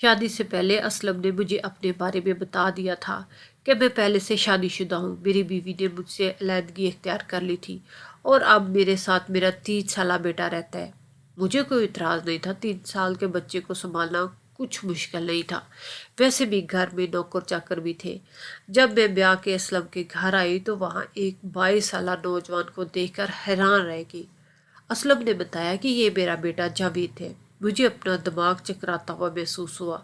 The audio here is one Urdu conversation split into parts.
شادی سے پہلے اسلم نے مجھے اپنے بارے میں بتا دیا تھا کہ میں پہلے سے شادی شدہ ہوں۔ میری بیوی نے مجھ سے علیحدگی اختیار کر لی تھی اور اب میرے ساتھ میرا 3 سالہ بیٹا رہتا ہے۔ مجھے کوئی اعتراض نہیں تھا، 3 سال کے بچے کو سنبھالنا کچھ مشکل نہیں تھا۔ ویسے بھی گھر میں نوکر چاکر بھی تھے۔ جب میں بیاہ کے اسلم کے گھر آئی تو وہاں ایک 22 سالہ نوجوان کو دیکھ کر حیران رہ گئی۔ اسلم نے بتایا کہ یہ میرا بیٹا جاوید ہے۔ مجھے اپنا دماغ چکراتا ہوا محسوس ہوا۔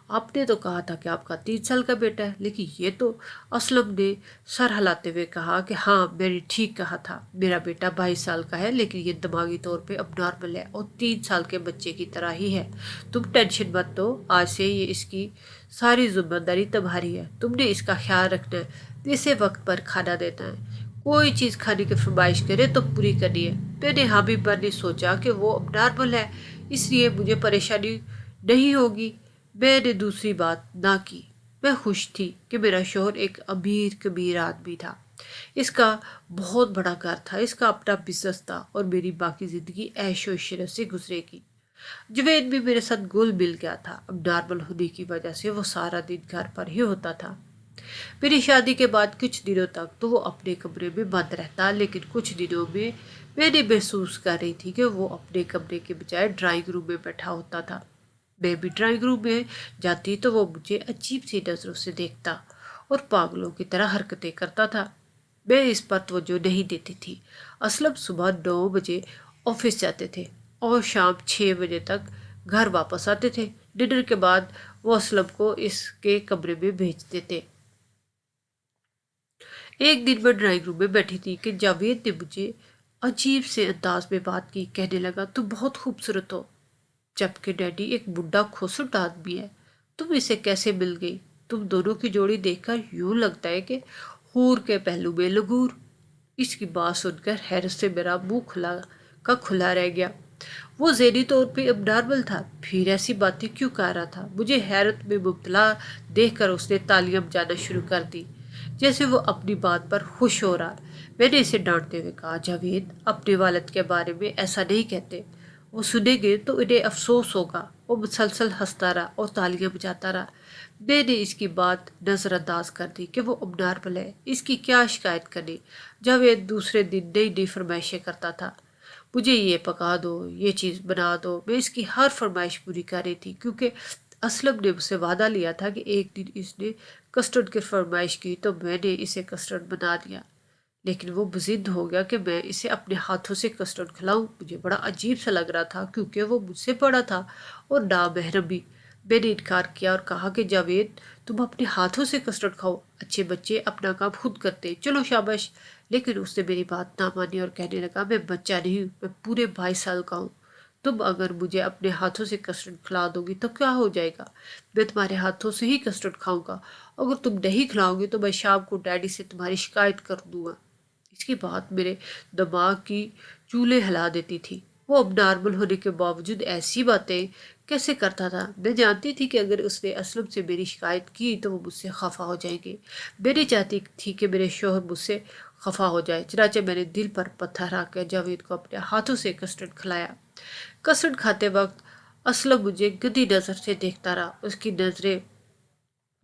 آپ نے تو کہا تھا کہ آپ کا 3 سال کا بیٹا ہے، لیکن یہ تو… اسلم نے سر ہلاتے ہوئے کہا کہ ہاں، میں نے ٹھیک کہا تھا، میرا بیٹا 22 سال کا ہے، لیکن یہ دماغی طور پہ اب نارمل ہے اور 3 سال کے بچے کی طرح ہی ہے۔ تم ٹینشن مت لو، آج سے یہ اس کی ساری ذمہ داری تمہاری ہے۔ تم نے اس کا خیال رکھنا ہے، اسے وقت پر کھانا دینا ہے، کوئی چیز کھانے کی فرمائش کرے تو پوری کرنی ہے۔ میں نے حامی پر نے سوچا کہ وہ اب نارمل ہے، اس لیے مجھے پریشانی نہیں ہوگی۔ میں نے دوسری بات نہ کی۔ میں خوش تھی کہ میرا شوہر ایک امیر کبیر آدمی تھا۔ اس کا بہت بڑا گھر تھا، اس کا اپنا بزنس تھا اور میری باقی زندگی عیش و عشرت سے گزرے گی۔ جوید بھی میرے ساتھ گل مل گیا تھا۔ اب نارمل ہونے کی وجہ سے وہ سارا دن گھر پر ہی ہوتا تھا۔ میری شادی کے بعد کچھ دنوں تک تو وہ اپنے کمرے میں بند رہتا، لیکن کچھ دنوں میں نے محسوس کر رہی تھی کہ وہ اپنے کمرے کے بجائے ڈرائنگ روم میں بیٹھا ہوتا تھا۔ میں بھی ڈرائنگ روم میں جاتی تو وہ مجھے عجیب سی نظروں سے دیکھتا اور پاگلوں کی طرح حرکتیں کرتا تھا۔ میں اس پر توجہ نہیں دیتی تھی۔ اسلم صبح 9 بجے آفس جاتے تھے اور شام 6 بجے تک گھر واپس آتے تھے۔ ڈنر کے بعد وہ اسلم کو اس کے کمرے میں بھیجتے تھے۔ ایک دن میں ڈرائنگ روم میں بیٹھی تھی کہ جاوید نے مجھے عجیب سے انداز میں بات کی۔ کہنے لگا، تم بہت خوبصورت ہو، جبکہ ڈیڈی ایک بڈھا کھوسٹ آدمی ہے۔ تم اسے کیسے مل گئی؟ تم دونوں کی جوڑی دیکھ کر یوں لگتا ہے کہ حور کے پہلو میں لگور۔ اس کی بات سن کر حیرت سے میرا منہ کھلا رہ گیا۔ وہ ذہنی طور پہ اب نارمل تھا، پھر ایسی باتیں کیوں کر رہا تھا؟ مجھے حیرت میں مبتلا دیکھ کر اس نے تالیاں بجانا شروع کر دی، جیسے وہ اپنی بات پر خوش ہو رہا۔ میں نے اسے ڈانٹتے ہوئے کہا، جاوید، اپنے والد کے بارے میں ایسا نہیں کہتے، وہ سنیں گے تو انہیں افسوس ہوگا۔ وہ مسلسل ہنستا رہا اور تالیاں بجاتا رہا۔ میں نے اس کی بات نظر انداز کر دی کہ وہ اب نارمل ہے، اس کی کیا شکایت کرنی۔ جاوید دوسرے دن نئی نئی فرمائشیں کرتا تھا، مجھے یہ پکا دو، یہ چیز بنا دو۔ میں اس کی ہر فرمائش پوری کر رہی تھی، کیونکہ اسلم نے مجھ سے وعدہ لیا تھا کہ ایک دن اس نے کسٹرڈ کی فرمائش کی تو میں نے اسے کسٹرڈ بنا دیا، لیکن وہ ضد ہو گیا کہ میں اسے اپنے ہاتھوں سے کسٹرڈ کھلاؤں۔ مجھے بڑا عجیب سا لگ رہا تھا کیونکہ وہ مجھ سے بڑا تھا اور نامحرم بھی۔ میں نے انکار کیا اور کہا کہ جاوید، تم اپنے ہاتھوں سے کسٹرڈ کھاؤ، اچھے بچے اپنا کام خود کرتے، چلو شاباش۔ لیکن اس نے میری بات نہ مانی اور کہنے لگا، میں بچہ نہیں ہوں، میں پورے 22 سال کا ہوں۔ تم اگر مجھے اپنے ہاتھوں سے کسٹرڈ کھلا دو گی تو کیا ہو جائے گا؟ میں تمہارے ہاتھوں سے ہی کسٹرڈ کھاؤں گا۔ اگر تم نہیں کھلاؤ گے تو میں شام کو ڈیڈی سے تمہاری شکایت کر دوں گا۔ اس کی بات میرے دماغ کی چولے ہلا دیتی تھی۔ وہ اب نارمل ہونے کے باوجود ایسی باتیں کیسے کرتا تھا؟ میں جانتی تھی کہ اگر اس نے اسلم سے میری شکایت کی تو وہ مجھ سے خفا ہو جائیں گے۔ میں نہیں چاہتی تھی کہ میرے شوہر مجھ سے خفا ہو جائے، چنانچہ میں نے دل پر پتھر رکھ کر جاوید کو اپنے ہاتھوں سے کسٹرڈ کھلایا۔ کسٹرڈ کھاتے وقت اسلم مجھے گندی نظر سے دیکھتا رہا۔ اس کی نظریں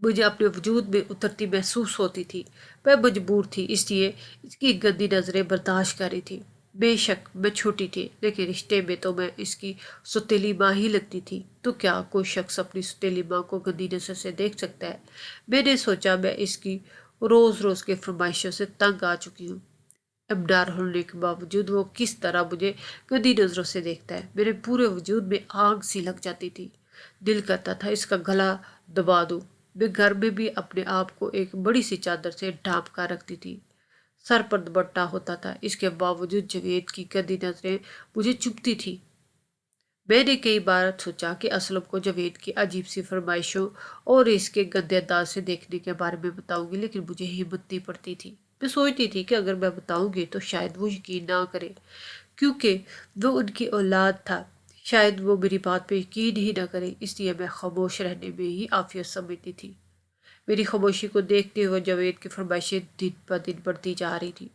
مجھے اپنے وجود میں اترتی محسوس ہوتی تھی۔ میں مجبور تھی، اس لیے اس کی گندی نظریں برداشت کر رہی تھی۔ بے شک میں چھوٹی تھی، لیکن رشتے میں تو میں اس کی ستیلی ماں ہی لگتی تھی۔ تو کیا کوئی شخص اپنی ستیلی ماں کو گندی نظر سے دیکھ سکتا ہے؟ میں نے سوچا، میں اس کی روز روز کی فرمائشوں سے تنگ آ چکی ہوں۔ ابدار ہونے کے باوجود وہ کس طرح مجھے گندی نظروں سے دیکھتا ہے۔ میرے پورے وجود میں آگ سی لگ جاتی تھی، دل کرتا تھا اس کا گلا دبا دوں۔ میں گھر میں بھی اپنے آپ کو ایک بڑی سی چادر سے ڈھانپ کر رکھتی تھی، سر پر دوپٹہ ہوتا تھا۔ اس کے باوجود جاوید کی گندی نظریں مجھے چبھتی تھی۔ میں نے کئی بار سوچا کہ اسلم کو جاوید کی عجیب سی فرمائشوں اور اس کے گندے انداز سے دیکھنے کے بارے میں بتاؤں گی، لیکن مجھے ہمت نہیں پڑتی تھی۔ میں سوچتی تھی کہ اگر میں بتاؤں گی تو شاید وہ یقین نہ کرے، کیونکہ وہ ان کی اولاد تھا۔ شاید وہ میری بات پہ یقین ہی نہ کرے، اس لیے میں خاموش رہنے میں ہی عافیت سمجھتی تھی۔ میری خاموشی کو دیکھتے ہوئے جاوید کی فرمائشیں دن پر دن بڑھتی جا رہی تھی۔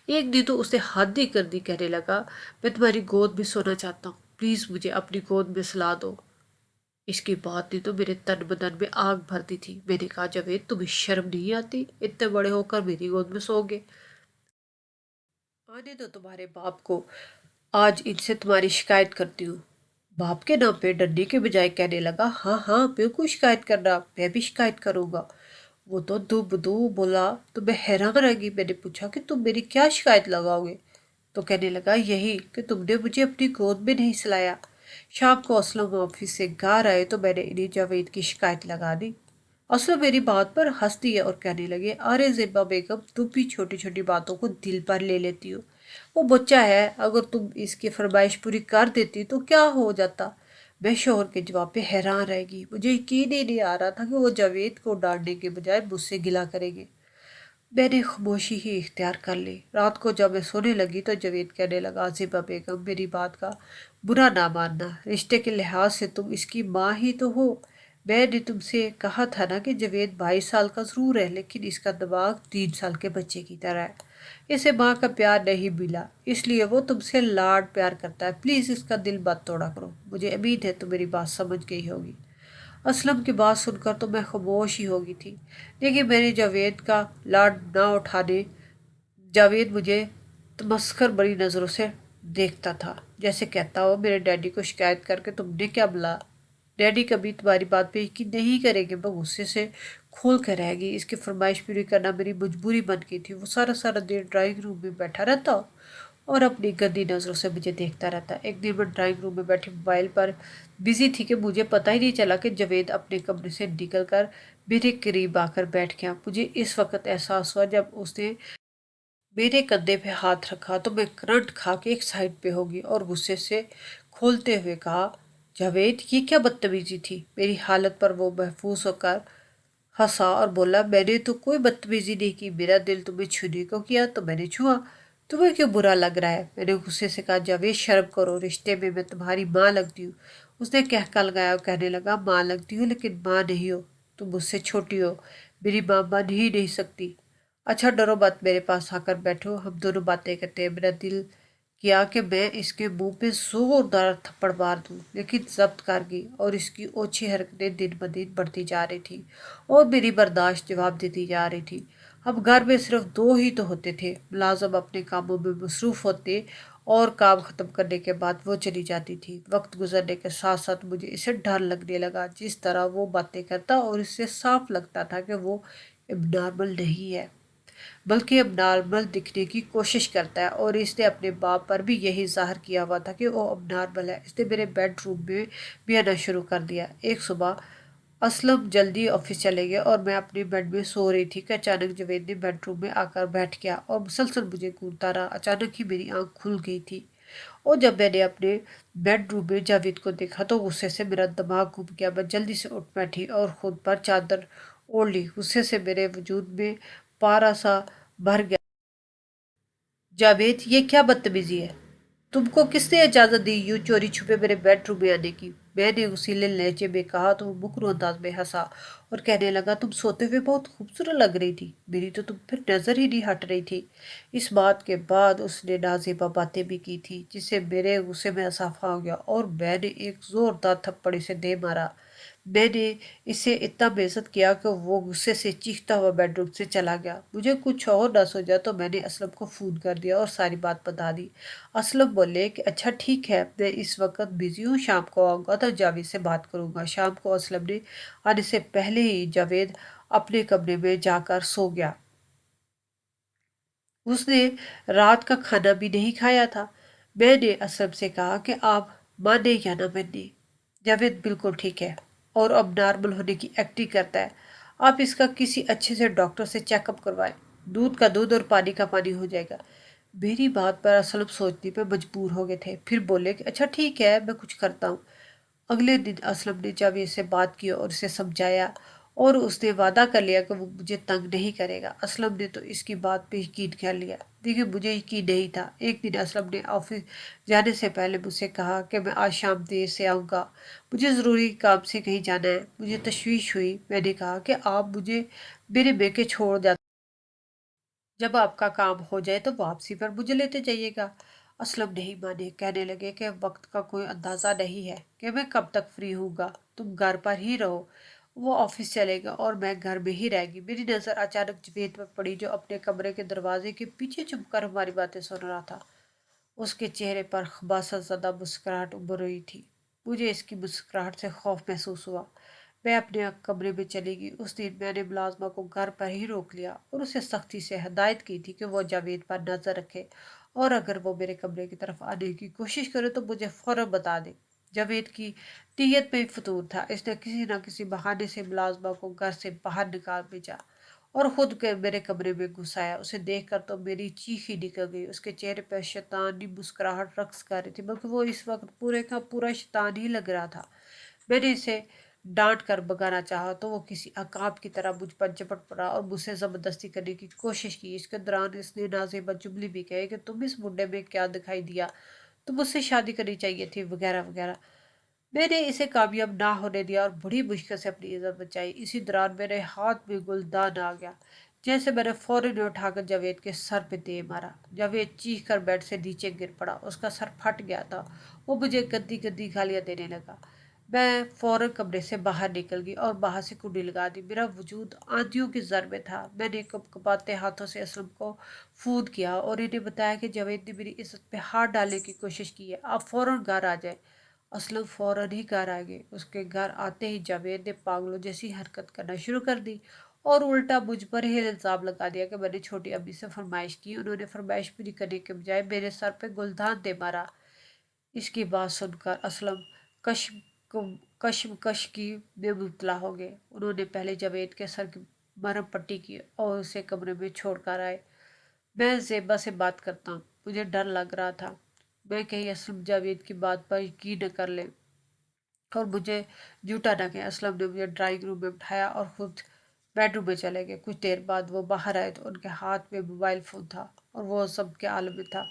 ایک دن تو اس نے حد ہی کر دی، کہنے لگا، میں تمہاری گود میں سونا چاہتا ہوں، پلیز مجھے اپنی گود میں سلا دو۔ اس کی بات نے تو میرے تن بدن میں آگ بھر دی تھی۔ میں نے کہا جاوید تمہیں شرم نہیں آتی؟ اتنے بڑے ہو کر میری گود میں سو گے؟ آنے دو تمہارے باپ کو، آج ان سے تمہاری شکایت کرتی ہوں۔ باپ کے نام پہ ڈنڈی کے بجائے کہنے لگا ہاں ہاں بالکل شکایت کرنا، میں بھی شکایت کروں گا۔ وہ تو دو بدو بولا تو میں حیران رہ گئی۔ میں نے پوچھا کہ تم میری کیا شکایت لگاؤ گے؟ تو کہنے لگا یہی کہ تم نے مجھے اپنی گود میں نہیں سلایا۔ شام کو اسلم آفس سے گھر آئے تو میں نے انہیں جاوید کی شکایت لگا دی۔ اسلم میری بات پر ہنس دیے اور کہنے لگے ارے زیبا بیگم تم بھی چھوٹی چھوٹی باتوں کو دل پر لے لیتی ہو، وہ بچہ ہے، اگر تم اس کی فرمائش پوری کر دیتی تو کیا ہو جاتا؟ میں شوہر کے جواب پہ حیران رہ گئی۔ مجھے یقین ہی نہیں آ رہا تھا کہ وہ جاوید کو ڈانٹنے کے بجائے مجھ سے گلہ کریں گے۔ میں نے خاموشی ہی اختیار کر لی۔ رات کو جب میں سونے لگی تو جاوید کہنے لگا زیبا بیگم میری بات کا برا نہ ماننا، رشتے کے لحاظ سے تم اس کی ماں ہی تو ہو۔ میں نے تم سے کہا تھا نا کہ جاوید 22 سال کا ضرور ہے لیکن اس کا دماغ 3 سال کے بچے کی طرح ہے۔ اسے ماں کا پیار نہیں ملا اس لیے وہ تم سے لاڈ پیار کرتا ہے، پلیز اس کا دل مت توڑا کرو۔ مجھے امید ہے تم میری بات سمجھ گئی ہوگی۔ اسلم کی بات سن کر تو میں خاموش ہی ہو گئی تھی، لیکن میں نے جاوید کا لاڈ نہ اٹھانے۔ جاوید مجھے تمسخر بڑی نظروں سے دیکھتا تھا، جیسے کہتا ہو میرے ڈیڈی کو شکایت کر کے تم نے کیا بلا؟ ڈیڈی کبھی تمہاری بات پہ یقین نہیں کریں گے۔ میں غصے سے کھول کر رہ گئی۔ اس کی فرمائش پوری کرنا میری مجبوری بن گئی تھی۔ وہ سارا سارا دن ڈرائنگ روم میں بیٹھا رہتا اور اپنی گندی نظروں سے مجھے دیکھتا رہتا۔ ایک دن میں ڈرائنگ روم میں بیٹھی موبائل پر بزی تھی کہ مجھے پتہ ہی نہیں چلا کہ جاوید اپنے کمرے سے نکل کر میرے قریب آ کر بیٹھ گیا۔ مجھے اس وقت احساس ہوا جب اس نے میرے کندھے پہ ہاتھ رکھا تو میں کرنٹ کھا کے ایک سائڈ پہ ہو گئی اور غصے سے کھولتے ہوئے کہا جاوید یہ کیا بدتمیزی تھی؟ میری حالت پر وہ محفوظ ہو کر ہنسا اور بولا میں نے تو کوئی بدتمیزی نہیں کی، میرا دل تمہیں چھونے کو کیا تو میں نے چھوا، تمہیں کیوں برا لگ رہا ہے؟ میں نے غصے سے کہا جاوید شرم کرو، رشتے میں تمہاری ماں لگتی ہوں۔ اس نے کہہ لگایا اور کہنے لگا ماں لگتی ہو لیکن ماں نہیں ہو، تم مجھ سے چھوٹی ہو، میری ماں بن ہی نہیں سکتی۔ اچھا ڈرو مت، میرے پاس آ کر بیٹھو، ہم دونوں باتیں کرتے ہیں۔ میرا دل کیا کہ میں اس کے منہ پہ زوردار تھپڑ مار دوں، لیکن ضبط کر گئی اور اس کی اوچھی حرکتیں دن بدن بڑھتی جا رہی تھی اور میری برداشت جواب دیتی جا رہی تھی۔ ہم گھر میں صرف دو ہی تو ہوتے تھے، ملازم اپنے کاموں میں مصروف ہوتے اور کام ختم کرنے کے بعد وہ چلی جاتی تھی۔ وقت گزرنے کے ساتھ ساتھ مجھے اسے ڈر لگنے لگا، جس طرح وہ باتیں کرتا اور اس سے صاف لگتا تھا کہ وہ اب نارمل نہیں ہے بلکہ اب نارمل دکھنے کی کوشش کرتا ہے، اور اس نے اپنے باپ پر بھی یہی ظاہر کیا ہوا تھا کہ وہ اب نارمل ہے۔ اس نے میرے بیڈ روم میں بھی آنا شروع کر دیا۔ ایک صبح اسلم جلدی آفس چلے گئے اور میں اپنے بیڈ میں سو رہی تھی کہ اچانک جاوید نے بیڈ روم میں آ کر بیٹھ گیا اور مسلسل مجھے گھورتا رہا۔ اچانک ہی میری آنکھ کھل گئی تھی اور جب میں نے اپنے بیڈ روم میں جاوید کو دیکھا تو غصے سے میرا دماغ گھوم گیا۔ میں جلدی سے اٹھ بیٹھی اور خود پر چادر اوڑھ لی۔ غصے سے میرے وجود میں پارا سا بھر گیا۔ جاوید یہ کیا بدتمیزی ہے؟ تم کو کس نے اجازت دی یوں چوری چھپے میرے بیڈ روم میں آنے کی؟ میں نے غصیلے لہجے میں کہا تو وہ مکرو انداز میں ہنسا اور کہنے لگا تم سوتے ہوئے بہت خوبصورت لگ رہی تھی، میری تو تم پھر نظر ہی نہیں ہٹ رہی تھی۔ اس بات کے بعد اس نے نازیبا باتیں بھی کی تھی جس سے میرے غصے میں اضافہ ہو گیا اور میں نے ایک زوردار تھپڑ اسے دے مارا۔ میں نے اسے اتنا بے عزت کیا کہ وہ غصے سے چیختا ہوا بیڈ روم سے چلا گیا۔ مجھے کچھ اور نہ سوچا تو میں نے اسلم کو فون کر دیا اور ساری بات بتا دی۔ اسلم بولے کہ اچھا ٹھیک ہے، میں اس وقت بزی ہوں، شام کو آؤں گا تو جاوید سے بات کروں گا۔ شام کو اسلم نے آنے سے پہلے ہی جاوید اپنے کمرے میں جا کر سو گیا۔ اس نے رات کا کھانا بھی نہیں کھایا تھا۔ میں نے اسلم سے کہا کہ آپ مانے یا نہ مانے، جاوید بالکل ٹھیک ہے اور اب نارمل ہونے کی ایکٹنگ کرتا ہے، آپ اس کا کسی اچھے سے ڈاکٹر سے چیک اپ کروائیں، دودھ کا دودھ اور پانی کا پانی ہو جائے گا۔ میری بات پر اسلم سوچنے پہ مجبور ہو گئے تھے، پھر بولے کہ اچھا ٹھیک ہے میں کچھ کرتا ہوں۔ اگلے دن اسلم نے جاوید سے بات کی اور اسے سمجھایا اور اس نے وعدہ کر لیا کہ وہ مجھے تنگ نہیں کرے گا۔ اسلم نے تو اس کی بات پہ یقین کر لیا، لیکن مجھے یقین نہیں تھا۔ ایک دن اسلم نے آفس جانے سے پہلے مجھ سے کہا کہ میں آج شام دیر سے آؤں گا، مجھے ضروری کام سے کہیں جانا ہے۔ مجھے تشویش ہوئی، میں نے کہا کہ آپ مجھے میرے میکے چھوڑ جاتے، جب آپ کا کام ہو جائے تو واپسی پر مجھے لیتے جائیے گا۔ اسلم نہیں مانے، کہنے لگے کہ وقت کا کوئی اندازہ نہیں ہے کہ میں کب تک فری ہوں گا، تم گھر پر ہی رہو، وہ آفس چلے گا اور میں گھر میں ہی رہ گی۔ میری نظر اچانک جوید پر پڑی جو اپنے کمرے کے دروازے کے پیچھے چھپ کر ہماری باتیں سن رہا تھا۔ اس کے چہرے پر خباثت زدہ مسکراہٹ ابھر رہی تھی۔ مجھے اس کی مسکراہٹ سے خوف محسوس ہوا۔ میں اپنے کمرے میں چلی گئی۔ اس دن میں نے ملازمہ کو گھر پر ہی روک لیا اور اسے سختی سے ہدایت کی تھی کہ وہ جاوید پر نظر رکھے اور اگر وہ میرے کمرے کی طرف آنے کی کوشش کرے تو مجھے فوراً بتا دے۔ جاوید کی نیت میں فطور تھا، اس نے کسی نہ کسی بہانے سے ملازمہ کو گھر سے باہر نکال بھیجا اور خود کے میرے کمرے میں گھس آیا۔ اسے دیکھ کر تو میری چیخ ہی نکل گئی۔ اس کے چہرے پر شیطانی مسکراہٹ رقص کر رہی تھی، بلکہ وہ اس وقت پورے کا پورا شیطان ہی لگ رہا تھا۔ میں نے اسے ڈانٹ کر بگانا چاہا تو وہ کسی عقاب کی طرح مجھ پر جھپٹ پڑا اور مجھ سے زبردستی کرنے کی کوشش کی۔ اس کے دوران اس نے نازیبہ جملے بھی کہے کہ تم اس منڈے میں کیا دکھائی دیا، تم مجھ سے شادی کرنی چاہیے تھی، وغیرہ وغیرہ۔ میں نے اسے کامیاب نہ ہونے دیا اور بڑی مشکل سے اپنی عزت بچائی۔ اسی دوران میرے ہاتھ میں گلدان آ گیا، جیسے میں نے فوراً اٹھا کر جاوید کے سر پہ دے مارا۔ جاوید چیخ کر بیڈ سے نیچے گر پڑا، اس کا سر پھٹ گیا تھا، وہ مجھے گندی گندی گالیاں دینے لگا۔ میں فوراً کمرے سے باہر نکل گئی اور باہر سے کنڈی لگا دی۔ میرا وجود آندھیوں کی زر میں تھا۔ میں نے کپ کپاتے ہاتھوں سے اسلم کو فون کیا اور انہیں بتایا کہ جاوید نے میری عزت پہ ہاتھ ڈالنے کی کوشش کی ہے، آپ فوراً گھر آ جائیں۔ اسلم فوراً ہی گھر آ گئے۔ اس کے گھر آتے ہی جاوید نے پاگلوں جیسی حرکت کرنا شروع کر دی اور الٹا مجھ پر ہی الزام لگا دیا کہ میں نے چھوٹی امی سے فرمائش کی۔ انہوں نے فرمائش پوری کرنے کے بجائے میرے سر پہ گلدان دے مارا۔ اس کی بات سن کر اسلم کشمکش کی میں مبتلا ہو گئے۔ انہوں نے پہلے جاوید کے سر کی مرہم پٹی کی اور اسے کمرے میں چھوڑ کر آئے۔ میں زیبا سے بات کرتا ہوں، مجھے ڈر لگ رہا تھا میں کہیں اسلم جاوید کی بات پر یقین نہ کر لے اور مجھے جھوٹا نہ کہے۔ اسلم نے مجھے ڈرائنگ روم میں بٹھایا اور خود بیڈ روم میں چلے گئے۔ کچھ دیر بعد وہ باہر آئے تو ان کے ہاتھ میں موبائل فون تھا اور وہ سب کے عالم میں تھا۔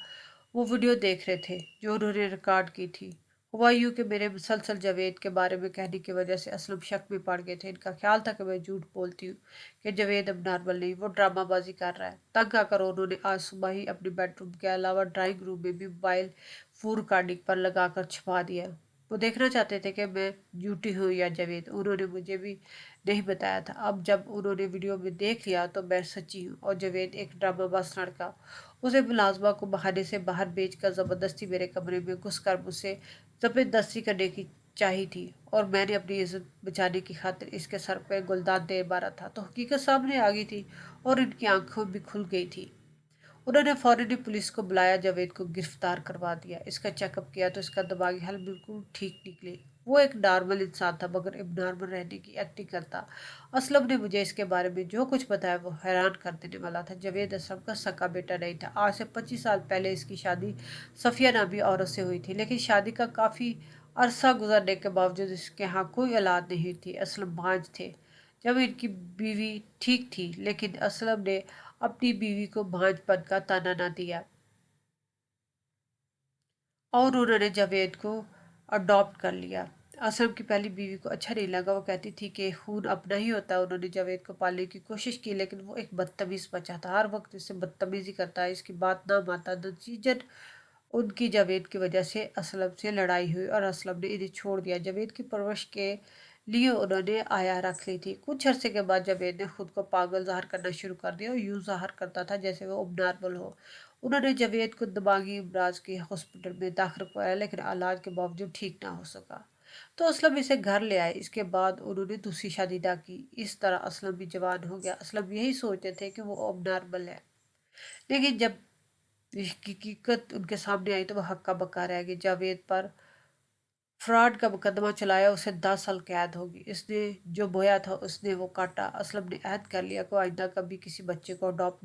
وہ ویڈیو دیکھ رہے تھے جو انہوں نے ریکارڈ کی تھی۔ ہوا یوں کہ میرے مسلسل جاوید کے بارے میں کہنے کی وجہ سے اسلم شک میں پڑ گئے تھے۔ ان کا خیال تھا کہ میں جھوٹ بولتی ہوں کہ جاوید اب نارمل نہیں، وہ ڈرامہ بازی کر رہا ہے۔ تنگ آ کر انہوں نے آج صبح ہی اپنے بیڈ روم کے علاوہ ڈرائنگ روم میں بھی موبائل فون ریکارڈنگ پر لگا کر چھپا دیا۔ وہ دیکھنا چاہتے تھے کہ میں جھوٹی ہوں یا جاوید۔ انہوں نے مجھے بھی نہیں بتایا تھا۔ اب جب انہوں نے ویڈیو میں دیکھ لیا تو میں سچی ہوں اور جاوید ایک ڈرامہ باز لڑکا۔ اسے ملازمہ کو بہانے سے باہر بھیج کر زبردستی میرے کمرے میں گھس کر مجھ سے زبردستی کرنے کی چاہی تھی اور میں نے اپنی عزت بچانے کی خاطر اس کے سر پہ گلدان دے مارا تھا تو حقیقت سامنے آ گئی تھی اور ان کی آنکھوں بھی کھل گئی تھی۔ انہوں نے فوراً ہی پولیس کو بلایا، جاوید کو گرفتار کروا دیا۔ اس کا چیک اپ کیا تو اس کا دماغی حالت بالکل ٹھیک نکلی۔ وہ ایک نارمل انسان تھا مگر اب نارمل رہنے کی ایکٹنگ کرتا۔ اسلم نے مجھے اس کے بارے میں جو کچھ بتایا وہ حیران کر دینے والا تھا۔ جاوید اسلم کا سگا بیٹا نہیں تھا۔ آج سے 25 سال پہلے اس کی شادی صفیہ نامی عورت سے ہوئی تھی، لیکن شادی کا کافی عرصہ گزرنے کے باوجود اس کے ہاں کوئی اولاد نہیں تھی۔ اسلم بانجھ تھے۔ جب ان کی بیوی ٹھیک تھی لیکن اسلم نے اپنی بیوی کو بانجھ پن کا طعنہ نہ دیا اور انہوں نے جاوید کو اڈاپٹ کر لیا۔ اسلم کی پہلی بیوی کو اچھا نہیں لگا، وہ کہتی تھی کہ خون اپنا ہی ہوتا ہے۔ انہوں نے جاوید کو پالنے کی کوشش کی لیکن وہ ایک بدتمیز بچہ تھا، ہر وقت اس سے بدتمیزی کرتا، اس کی بات نہ مانتا۔ نتیجتاً ان کی جاوید کی وجہ سے اسلم سے لڑائی ہوئی اور اسلم نے انہیں چھوڑ دیا۔ جاوید کی پرورش کے لیے انہوں نے آیا رکھ لی تھی۔ کچھ عرصے کے بعد جاوید نے خود کو پاگل ظاہر کرنا شروع کر دیا اور یوں ظاہر کرتا تھا جیسے وہ اب نارمل ہو۔ انہوں نے جاوید کو دماغی امراض کے ہاسپٹل میں داخل کروایا لیکن علاج کے باوجود ٹھیک نہ ہو سکا تو اسلم اسے گھر لے آئے۔ اس کے بعد انہوں نے دوسری شادی نہ کی۔ اس طرح اسلم بھی جوان ہو گیا۔ اسلم یہی سوچتے تھے کہ وہ اب نارمل ہے، لیکن جب حقیقت ان کے سامنے آئی تو وہ ہکا بکا رہ گئے۔ جاوید پر فراڈ کا مقدمہ چلایا، اسے 10 سال قید ہوگی۔ اس نے جو بویا تھا اس نے وہ کاٹا۔ اسلم نے عہد کر لیا کہ وہ آئندہ کبھی کسی بچے کو اڈاپٹ